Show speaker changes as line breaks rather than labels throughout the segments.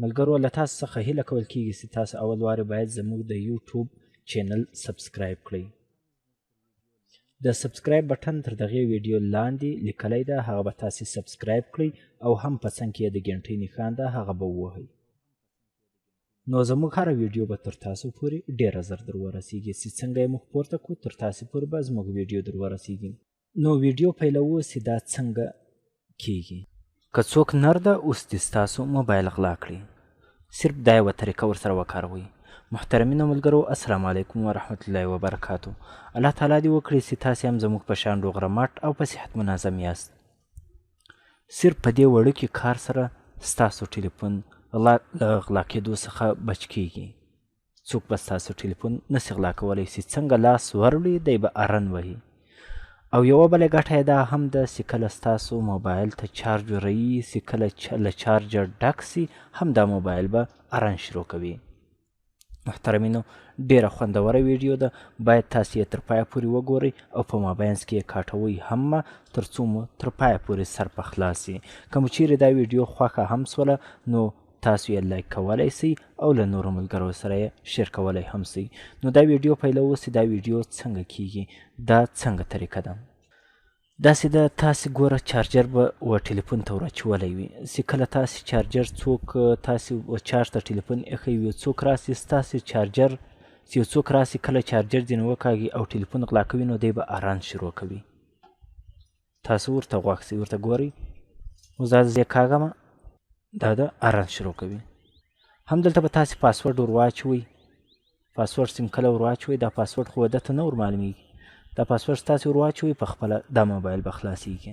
ملګرو له تاسو څخه هیله کول کیږي چې تاسو اول وارې باید زموږ د یوټیوب چینل سبسکرایب کړئ. د سبسکرایب بټن تر دغې ویډیو لاندې لیکلی ده، هغه به تاسې سبسکرایب کړئ او هم په څنګ کې د ګنټۍ نښان ده هغه به ووهئ. نو زموږ هره ویډیو به تر تاسو پورې ډیره ژر در ورسیږي چې څنګه یې موږ پورته کړو تر تاسې پورې به زموږ ویډیو در ورسیږي. نو ویډیو پیلوو چې دا څنګه کیږي. که څوک نر ده اوس دې ستاسو موبایل غلا کړي، صرف دا یوه طریقه ورسره وکاروئ. محترمینو ملګرو السلام علیکم ورحمت الله وبرکاتو. الله تعالی دې وکړي چې تاسې هم زموږ په شان روغ رمټ او په صحت منظم یاست. صرف په دې وړوکي کار سره ستاسو ټلیفون له غلا کېدو څخه بچ کیږي. څوک به ستاسو ټلیفون نسي غلا کولی چې څنګه لاس وروړي دی به ارن وهي. او یوه بله ګټه یې دا هم ده چې کله ستاسو موبایل ته چارج ورهیي چې کله له چارجر ډک سي هم دا موبایل به ارن شروع کوي. محترمینو ډیره خوندوره ویډیو ده، باید تاسې یې تر پایه پورې وګورئ او په مابینځ کې یې کاټوئ هم مه تر څو مو تر پایه پورې سر په خلاص سي. که مو چیرې دا ویډیو خوښه هم سوله نو تاسو یې لایک کولی سئ او له نورو ملګرو سره یې شیر کولی هم سئ. نو دا ویډیو پیلوو چې دا ویډیو څنګه کیږي. دا څنګه طریقه ده. داسې ده تاسې ګوره چارجر به و ټلیفون ته وراچولی وي چې کله تاسې چارجر څوک تاسې چارج ته ټلیفون ایښی وي څوک راسي ستاسې چارجر چې یو څوک راسي کله چارجر ځینې وکاږي او ټلیفون غلا کوي نو دی به اران شروع کوي. تاسو ورته غوږ سئ ورته ګورئ. اوس دا زه یې کاږمه دا د ارن شروع کوي. همدلته به تاسې پاسورډ ور واچوئ. پاسورډ سیم کله ور واچوئ دا پاسورډ خو ده ته نه ور معلومیږي. دا پاسورډ تاسې ور واچوئ په خپله دا موبایل به خلاصیږي.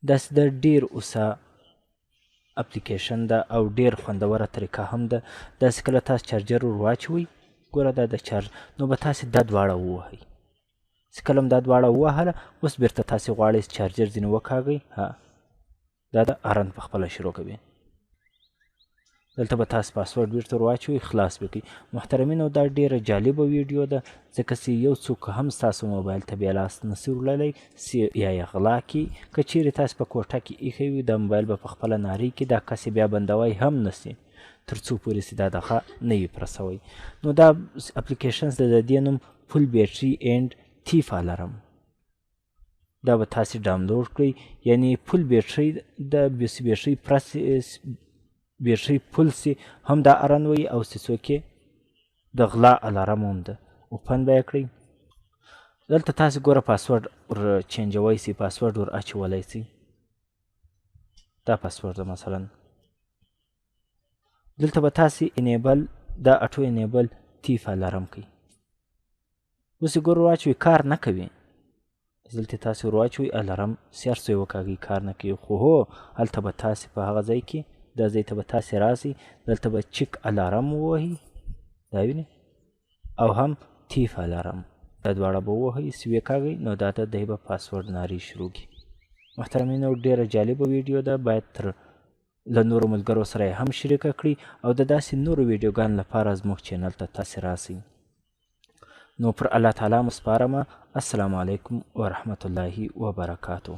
داسې د ډېر اوسه اپلیکیشن ده او ډېر خوندوره طریقه هم ده. داسې کله تاسو چارجر ور واچوئ ګوره دا د چارج نو به تاسې دا دواړه ووهئ. چې کله هم دا دواړه ووهله اوس بیرته تاسې غواړئ چارجر ځینې وکاږئ دا د ارن په خپله شروع کوي. دلته به تاسو پاسورډ بیرته ور واچوئ خلاص به کړئ. محترمینو دا ډیره جالبه ویډیو ده ځکه چې یو څوک هم ستاسو موبایل ته بیا لاس نسي وړلی یا یې غلا کړي. که چیرې تاسو په کوټه کې ایښی وي دا موبایل به په خپله نارې کړي دا کس بیا بندوی هم نسي تر څو پورې چې دا دغه نه وي پرسوی. نو دا اپلیکیشنز د دې نوم فل بیټري اینډ تیف الارم. دا به تاسې ډاونلوډ کړئ. یعنی فل بیټري د بیټري پرس بیټري فل سي هم دا ارن وي او چې څوک یې د غلا الارم هم ده. اوپن به یې کړئ. دلته تاسې ګوره پاسورډ ور چینجوی سي پاسورډ ور اچولی سي. دا پاسورډ ده مثلا. دلته به تاسې انیبل دا اټو انیبل تیف الارم کوي. اوس یې ګوره واچوئ کار نه کوي. دلته تاسې ور واچوئ الارم هر څه یې وکاږئ کار نه کوي. خو هو هلته به تاسې په هغه ځای کې دا ځای ته به تاسې راسئ دلته به چیک الارم ووهئ دا وینئ او هم تیف الارم دا دواړه به ووهئ چې ویې کاږئ نو دا د دی به پاسورډ نارې شروع کړي. محترمینو ډېره جالبه ویډیو ده باید تر له نورو ملګرو سره یې هم شریکه کړي او د داسې نورو ویډیوګانو لپاره زموږ چینل ته تاسې راسئ. نو پر الله تعالی مو سپارمه. السلام علیکم ورحمت الله وبرکاتو.